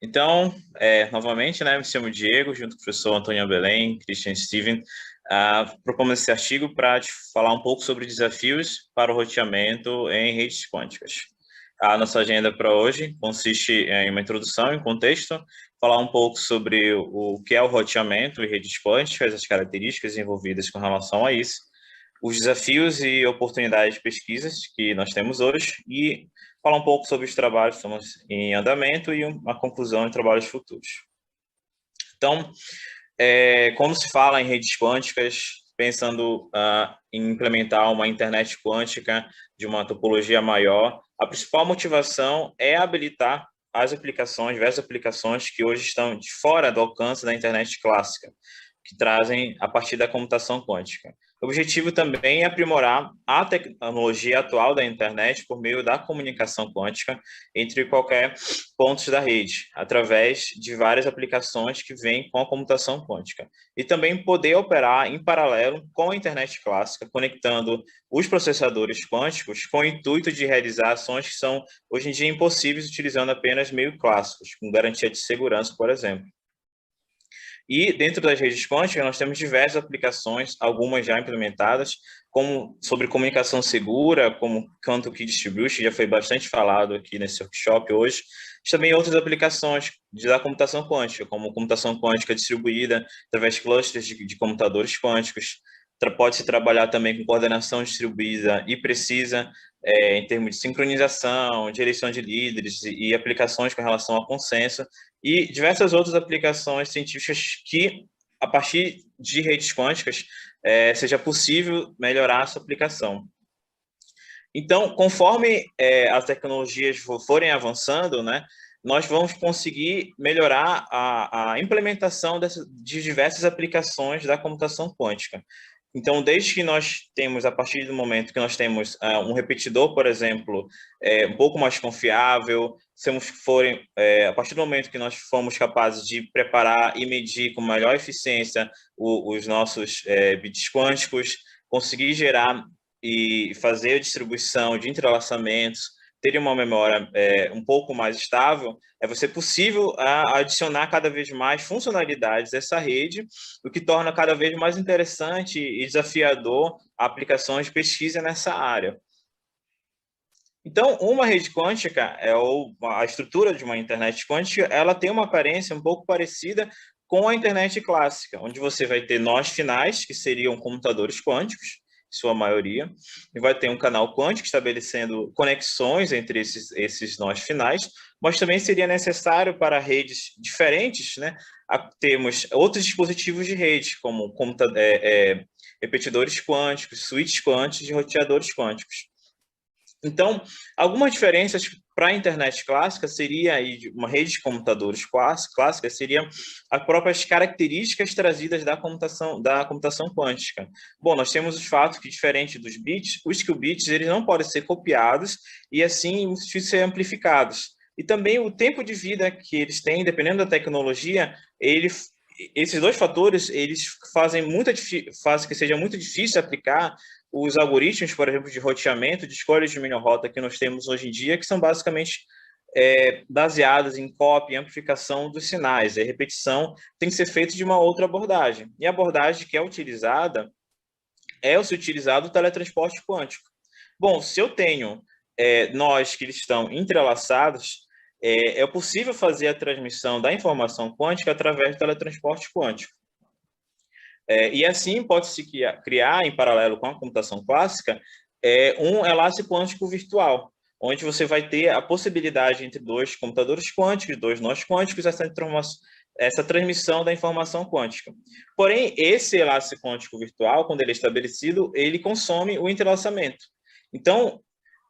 Então, novamente, né, me chamo Diego, junto com o professor Antônio Belém, Christian Steven, propomos esse artigo para te falar um pouco sobre desafios para o roteamento em redes quânticas. A nossa agenda para hoje consiste em uma introdução, em contexto, falar um pouco sobre o que é o roteamento em redes quânticas, as características envolvidas com relação a isso, os desafios e oportunidades de pesquisas que nós temos hoje e falar um pouco sobre os trabalhos que estamos em andamento e uma conclusão em trabalhos futuros. Então, quando se fala em redes quânticas, pensando em implementar uma internet quântica de uma topologia maior, a principal motivação é habilitar as aplicações, diversas aplicações que hoje estão de fora do alcance da internet clássica, que trazem a partir da computação quântica. O objetivo também é aprimorar a tecnologia atual da internet por meio da comunicação quântica entre qualquer pontos da rede, através de várias aplicações que vêm com a computação quântica. E também poder operar em paralelo com a internet clássica, conectando os processadores quânticos com o intuito de realizar ações que são, hoje em dia, impossíveis utilizando apenas meios clássicos, com garantia de segurança, por exemplo. E dentro das redes quânticas, nós temos diversas aplicações, algumas já implementadas, como sobre comunicação segura, como Quantum Key Distribution, já foi bastante falado aqui nesse workshop hoje. Também outras aplicações da computação quântica, como computação quântica distribuída através de clusters de computadores quânticos. Pode-se trabalhar também com coordenação distribuída e precisa, em termos de sincronização, de eleição de líderes e aplicações com relação ao consenso, e diversas outras aplicações científicas que, a partir de redes quânticas, seja possível melhorar a sua aplicação. Então, conforme as tecnologias forem avançando, né, nós vamos conseguir melhorar a implementação de diversas aplicações da computação quântica. Então, desde que nós temos, a partir do momento que nós temos um repetidor, por exemplo, um pouco mais confiável, a partir do momento que nós formos capazes de preparar e medir com maior eficiência os nossos bits quânticos, conseguir gerar e fazer a distribuição de entrelaçamentos, ter uma memória um pouco mais estável, vai ser possível adicionar cada vez mais funcionalidades a essa rede, o que torna cada vez mais interessante e desafiador aplicações de pesquisa nessa área. Então, uma rede quântica, ou a estrutura de uma internet quântica, ela tem uma aparência um pouco parecida com a internet clássica, onde você vai ter nós finais, que seriam computadores quânticos, sua maioria, e vai ter um canal quântico estabelecendo conexões entre esses nós finais, mas também seria necessário para redes diferentes, né, termos outros dispositivos de rede, como repetidores quânticos, switches quânticos e roteadores quânticos. Então, algumas diferenças para a internet clássica seria, aí, uma rede de computadores clássica, seria as próprias características trazidas da computação quântica. Bom, nós temos o fato que, diferente dos bits, os qubits eles não podem ser copiados e, assim, muito difícil ser amplificados. E também o tempo de vida que eles têm, dependendo da tecnologia, esses dois fatores eles fazem que seja muito difícil aplicar os algoritmos, por exemplo, de roteamento, de escolha de mini-rota que nós temos hoje em dia, que são basicamente baseados em cópia e amplificação dos sinais. A repetição tem que ser feita de uma outra abordagem. E a abordagem que é utilizada se utilizado o teletransporte quântico. Bom, se eu tenho nós que estão entrelaçados, é possível fazer a transmissão da informação quântica através do teletransporte quântico. E assim pode-se criar, em paralelo com a computação clássica, um enlace quântico virtual, onde você vai ter a possibilidade entre dois computadores quânticos, dois nós quânticos, essa transmissão da informação quântica. Porém, esse enlace quântico virtual, quando ele é estabelecido, ele consome o entrelaçamento. Então,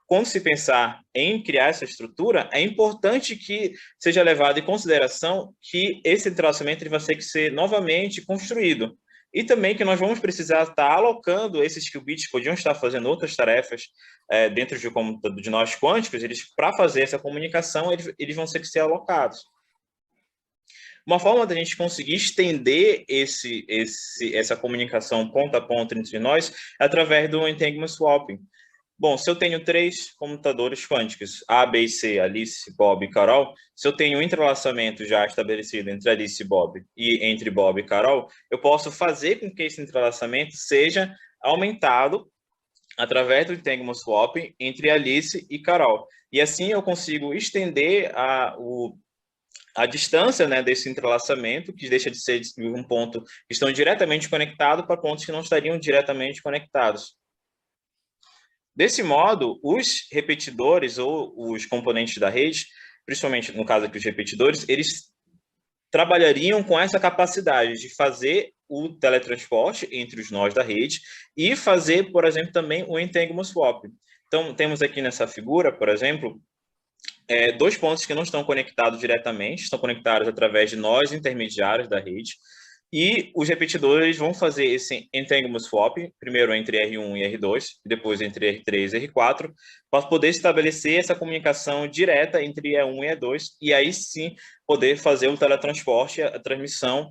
quando se pensar em criar essa estrutura, é importante que seja levado em consideração que esse entrelaçamento ele vai ter que ser novamente construído. E também que nós vamos precisar estar alocando esses qubits que podiam estar fazendo outras tarefas dentro de nós quânticos, para fazer essa comunicação, eles vão ter que ser alocados. Uma forma da gente conseguir estender essa comunicação ponto a ponto entre nós é através do entanglement swapping. Bom, se eu tenho 3 computadores quânticos, A, B e C, Alice, Bob e Carol, se eu tenho um entrelaçamento já estabelecido entre Alice e Bob e entre Bob e Carol, eu posso fazer com que esse entrelaçamento seja aumentado através do Entanglement Swap entre Alice e Carol. E assim eu consigo estender a distância, né, desse entrelaçamento, que deixa de ser de um ponto que estão diretamente conectados para pontos que não estariam diretamente conectados. Desse modo, os repetidores ou os componentes da rede, principalmente no caso aqui os repetidores, eles trabalhariam com essa capacidade de fazer o teletransporte entre os nós da rede e fazer, por exemplo, também o entanglement swap. Então, temos aqui nessa figura, por exemplo, 2 pontos que não estão conectados diretamente, estão conectados através de nós intermediários da rede, e os repetidores vão fazer esse entanglement swap, primeiro entre R1 e R2, e depois entre R3 e R4, para poder estabelecer essa comunicação direta entre E1 e E2, e aí sim poder fazer o teletransporte, a transmissão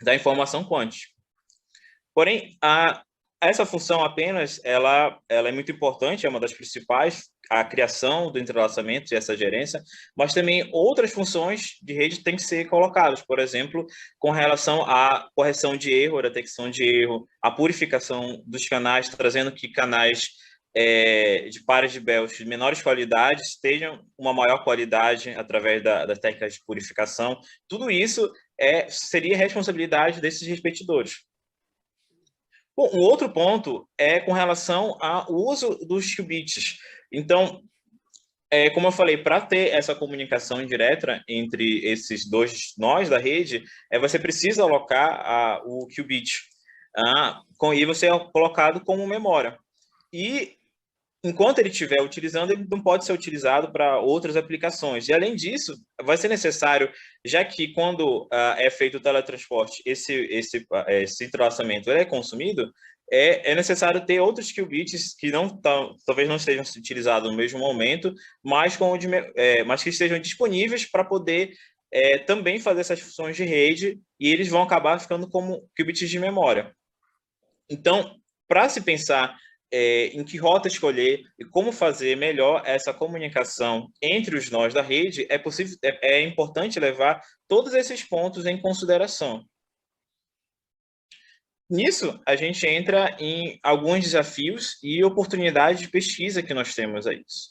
da informação quântica. Porém, essa função apenas, ela é muito importante, é uma das principais, a criação do entrelaçamento e essa gerência, mas também outras funções de rede têm que ser colocadas, por exemplo, com relação à correção de erro, a detecção de erro, a purificação dos canais, trazendo que canais de pares de Bell de menores qualidades tenham uma maior qualidade através das técnicas de purificação. Tudo isso seria responsabilidade desses repetidores. Bom, um outro ponto é com relação ao uso dos qubits. Então, como eu falei, para ter essa comunicação direta entre esses dois nós da rede, você precisa alocar o qubit. E você é colocado como memória. E enquanto ele estiver utilizando, ele não pode ser utilizado para outras aplicações. E, além disso, vai ser necessário, já que quando é feito o teletransporte, esse entrelaçamento é consumido, é necessário ter outros qubits que talvez não estejam utilizados no mesmo momento, mas que estejam disponíveis para poder também fazer essas funções de rede, e eles vão acabar ficando como qubits de memória. Então, para se pensar em que rota escolher e como fazer melhor essa comunicação entre os nós da rede, é importante levar todos esses pontos em consideração. Nisso, a gente entra em alguns desafios e oportunidades de pesquisa que nós temos a isso.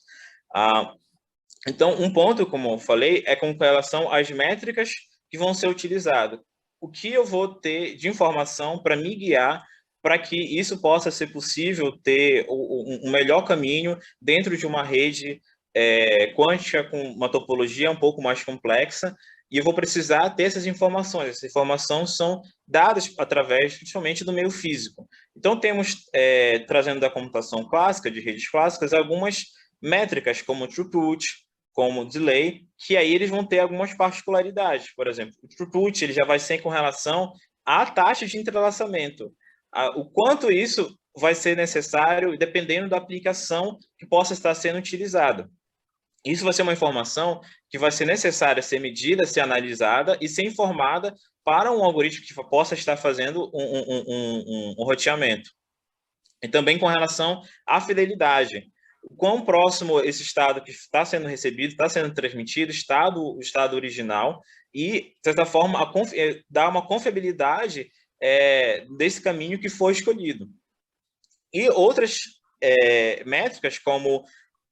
Então, um ponto, como eu falei, é com relação às métricas que vão ser utilizadas. O que eu vou ter de informação para me guiar para que isso possa ser possível ter um melhor caminho dentro de uma rede quântica com uma topologia um pouco mais complexa, e eu vou precisar ter essas informações. Essas informações são dadas através, principalmente, do meio físico. Então, temos, trazendo da computação clássica, de redes clássicas, algumas métricas como throughput, como delay, que aí eles vão ter algumas particularidades. Por exemplo, o throughput ele já vai ser com relação à taxa de entrelaçamento. O quanto isso vai ser necessário, dependendo da aplicação que possa estar sendo utilizada. Isso vai ser uma informação que vai ser necessária ser medida, ser analisada e ser informada para um algoritmo que possa estar fazendo um roteamento. E também com relação à fidelidade. O quão próximo esse estado que está sendo recebido, está sendo transmitido, o estado original, e, de certa forma, dar uma confiabilidade desse caminho que foi escolhido. E outras métricas, como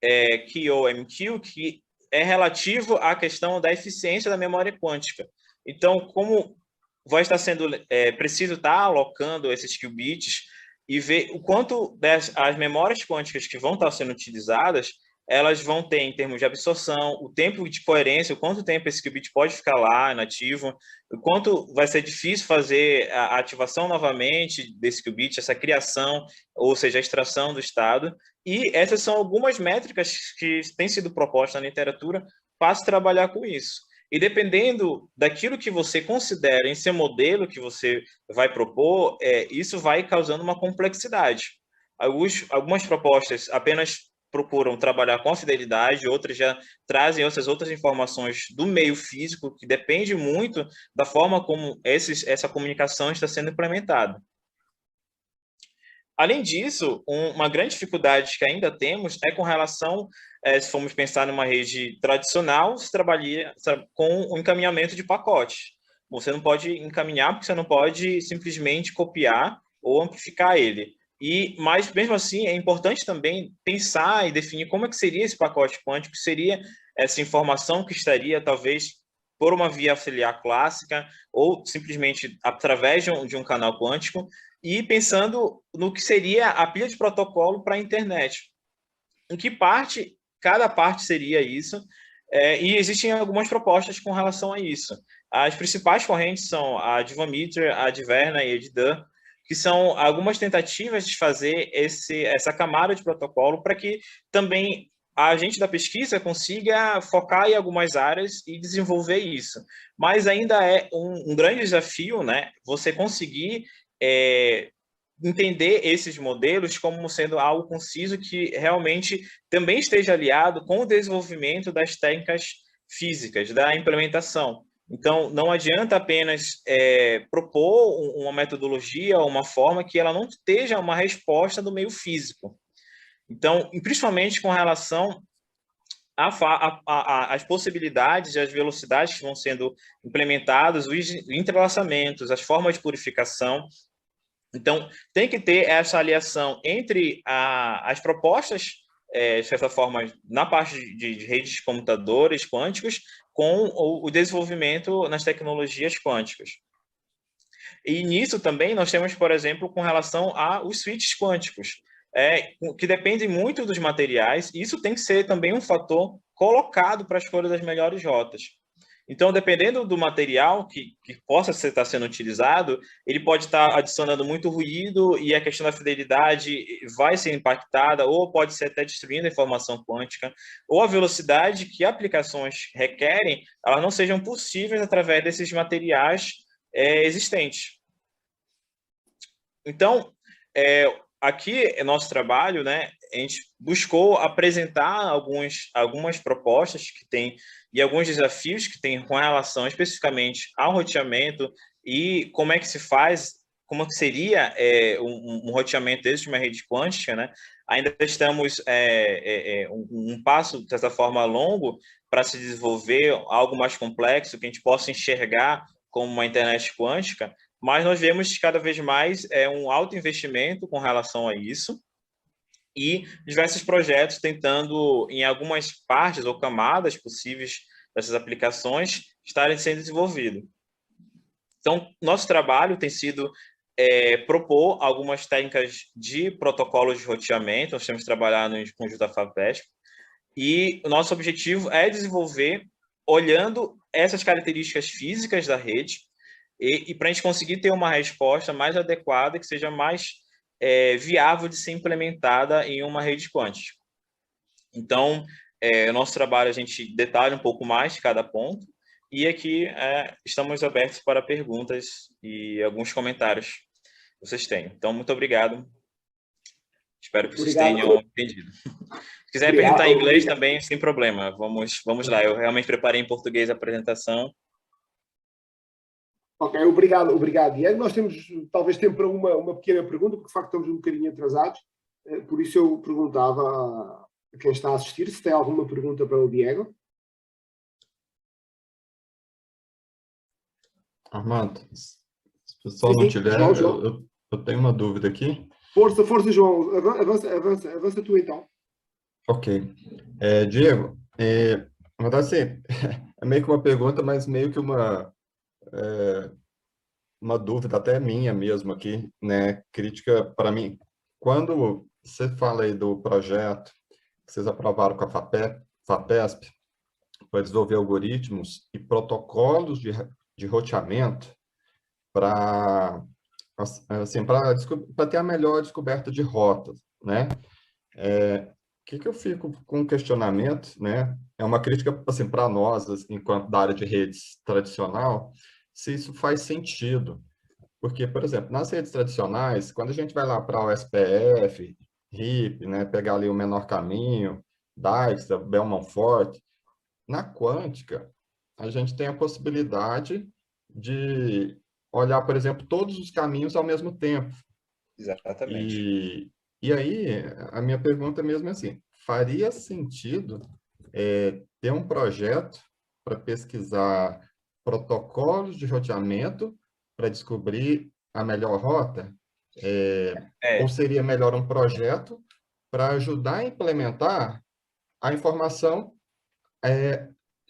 QOMQ, que é relativo à questão da eficiência da memória quântica. Então, como vai estar sendo preciso estar alocando esses qubits e ver o quanto as memórias quânticas que vão estar sendo utilizadas, elas vão ter, em termos de absorção, o tempo de coerência, o quanto tempo esse qubit pode ficar lá inativo, o quanto vai ser difícil fazer a ativação novamente desse qubit, essa criação, ou seja, a extração do estado. E essas são algumas métricas que têm sido propostas na literatura para se trabalhar com isso. E dependendo daquilo que você considera em seu modelo que você vai propor, isso vai causando uma complexidade. Algumas propostas apenas procuram trabalhar com a fidelidade, outras já trazem essas outras informações do meio físico, que depende muito da forma como essa comunicação está sendo implementada. Além disso, uma grande dificuldade que ainda temos é com relação, se formos pensar numa rede tradicional, se trabalha com o encaminhamento de pacotes. Você não pode encaminhar porque você não pode simplesmente copiar ou amplificar ele. Mas mesmo assim é importante também pensar e definir como é que seria esse pacote quântico, seria essa informação que estaria talvez por uma via auxiliar clássica ou simplesmente através de um canal quântico, e pensando no que seria a pilha de protocolo para a internet. Em que parte, cada parte seria isso, e existem algumas propostas com relação a isso. As principais correntes são a Dvometer, a Adverna e a Eddan, que são algumas tentativas de fazer essa camada de protocolo para que também a gente da pesquisa consiga focar em algumas áreas e desenvolver isso. Mas ainda é um grande desafio, né? Você conseguir entender esses modelos como sendo algo conciso que realmente também esteja aliado com o desenvolvimento das técnicas físicas, da implementação. Então, não adianta apenas propor uma metodologia ou uma forma que ela não esteja uma resposta do meio físico. Então, principalmente com relação às possibilidades e às velocidades que vão sendo implementadas, os entrelaçamentos, as formas de purificação. Então, tem que ter essa aliação entre as propostas, de certa forma, na parte de redes de computadores quânticos, com o desenvolvimento nas tecnologias quânticas. E nisso também nós temos, por exemplo, com relação aos switches quânticos, que dependem muito dos materiais, e isso tem que ser também um fator colocado para a escolha das melhores rotas. Então, dependendo do material que possa estar sendo utilizado, ele pode estar adicionando muito ruído e a questão da fidelidade vai ser impactada, ou pode ser até destruindo a informação quântica, ou a velocidade que aplicações requerem, elas não sejam possíveis através desses materiais existentes. Então, aqui é nosso trabalho, né? A gente buscou apresentar algumas propostas que tem e alguns desafios que tem com relação especificamente ao roteamento e como é que se faz, como que seria um roteamento desse de uma rede quântica, né? Ainda estamos um passo, de certa forma, longo para se desenvolver algo mais complexo, que a gente possa enxergar como uma internet quântica, mas nós vemos cada vez mais um alto investimento com relação a isso e diversos projetos tentando, em algumas partes ou camadas possíveis dessas aplicações, estarem sendo desenvolvidos. Então, nosso trabalho tem sido propor algumas técnicas de protocolos de roteamento, nós temos trabalhado em conjunto da FAPESP, e o nosso objetivo é desenvolver, olhando essas características físicas da rede, e para a gente conseguir ter uma resposta mais adequada, que seja mais viável de ser implementada em uma rede quântica. Então, o nosso trabalho, a gente detalha um pouco mais de cada ponto, e aqui estamos abertos para perguntas e alguns comentários que vocês tenham. Então, muito obrigado. Espero que vocês tenham entendido. Se quiser perguntar em inglês também, sem problema. Vamos lá. Eu realmente preparei em português a apresentação. Ok, obrigado, Diego. Nós temos talvez tempo para uma pequena pergunta, porque de facto estamos um bocadinho atrasados. Por isso eu perguntava a quem está a assistir se tem alguma pergunta para o Diego. Armando, se o pessoal não tiver, João. Eu tenho uma dúvida aqui. Força, João. Avança tu então. Ok. Diego, na verdade, assim, é meio que uma pergunta, mas meio que uma dúvida até minha mesmo aqui, né? Crítica para mim. Quando você fala aí do projeto que vocês aprovaram com a FAPESP para desenvolver algoritmos e protocolos de roteamento para assim, para ter a melhor descoberta de rotas, né? Que eu fico com um questionamento, né? É uma crítica assim para nós, assim, enquanto da área de redes tradicional, se isso faz sentido. Porque, por exemplo, nas redes tradicionais, quando a gente vai lá para o SPF, RIP, né, pegar ali o menor caminho, Dijkstra, Bell-Monfort, na quântica, a gente tem a possibilidade de olhar, por exemplo, todos os caminhos ao mesmo tempo. Exatamente. E aí, a minha pergunta mesmo é assim, faria sentido ter um projeto para pesquisar protocolos de roteamento para descobrir a melhor rota? Ou É, seria melhor um projeto para ajudar a implementar a informação,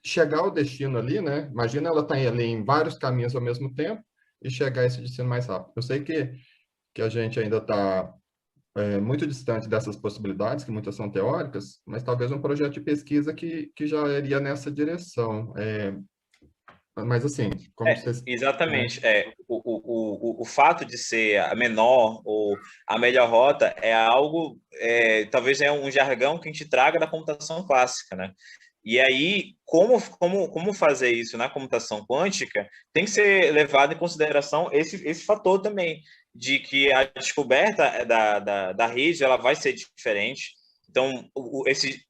chegar ao destino ali, né? Imagina ela estar ali em vários caminhos ao mesmo tempo e chegar a esse destino mais rápido. Eu sei que a gente ainda está muito distante dessas possibilidades, que muitas são teóricas, mas talvez um projeto de pesquisa que já iria nessa direção. Mas assim, como vocês... né? exatamente. O fato de ser a menor ou a melhor rota é algo, talvez é um jargão que a gente traga da computação clássica, né? E aí, como fazer isso na computação quântica, tem que ser levado em consideração esse fator também, de que a descoberta da rede ela vai ser diferente. Então,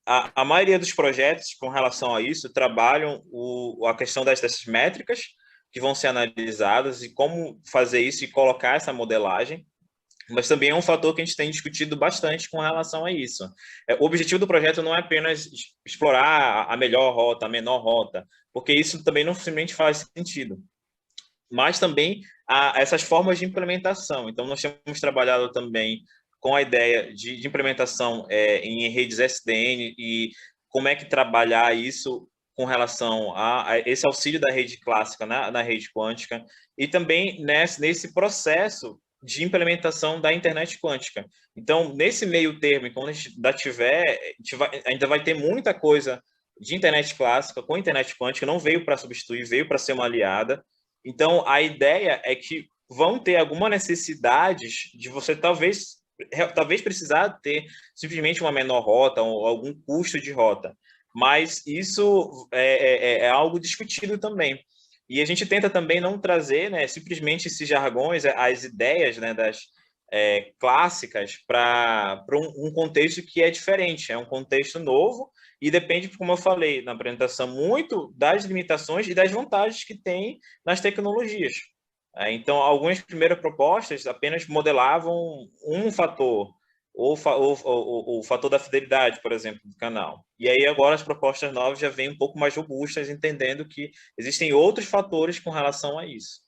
a maioria dos projetos com relação a isso trabalham a questão dessas métricas que vão ser analisadas e como fazer isso e colocar essa modelagem, mas também é um fator que a gente tem discutido bastante com relação a isso. O objetivo do projeto não é apenas explorar a melhor rota, a menor rota, porque isso também não simplesmente faz sentido, mas também essas formas de implementação. Então, nós temos trabalhado também com a ideia de implementação em redes SDN e como é que trabalhar isso com relação a esse auxílio da rede clássica na rede quântica e também nesse processo de implementação da internet quântica. Então, nesse meio termo, quando a gente ainda tiver, ainda vai ter muita coisa de internet clássica com internet quântica, não veio para substituir, veio para ser uma aliada. Então, a ideia é que vão ter alguma necessidades de você talvez precisar ter simplesmente uma menor rota ou algum custo de rota, mas isso é algo discutido também. E a gente tenta também não trazer, né, simplesmente esses jargões, as ideias, né, das clássicas para um contexto que é diferente, é um contexto novo e depende, como eu falei na apresentação, muito das limitações e das vantagens que tem nas tecnologias. Então, algumas primeiras propostas apenas modelavam um fator, ou o fator da fidelidade, por exemplo, do canal. E aí agora as propostas novas já vêm um pouco mais robustas, entendendo que existem outros fatores com relação a isso.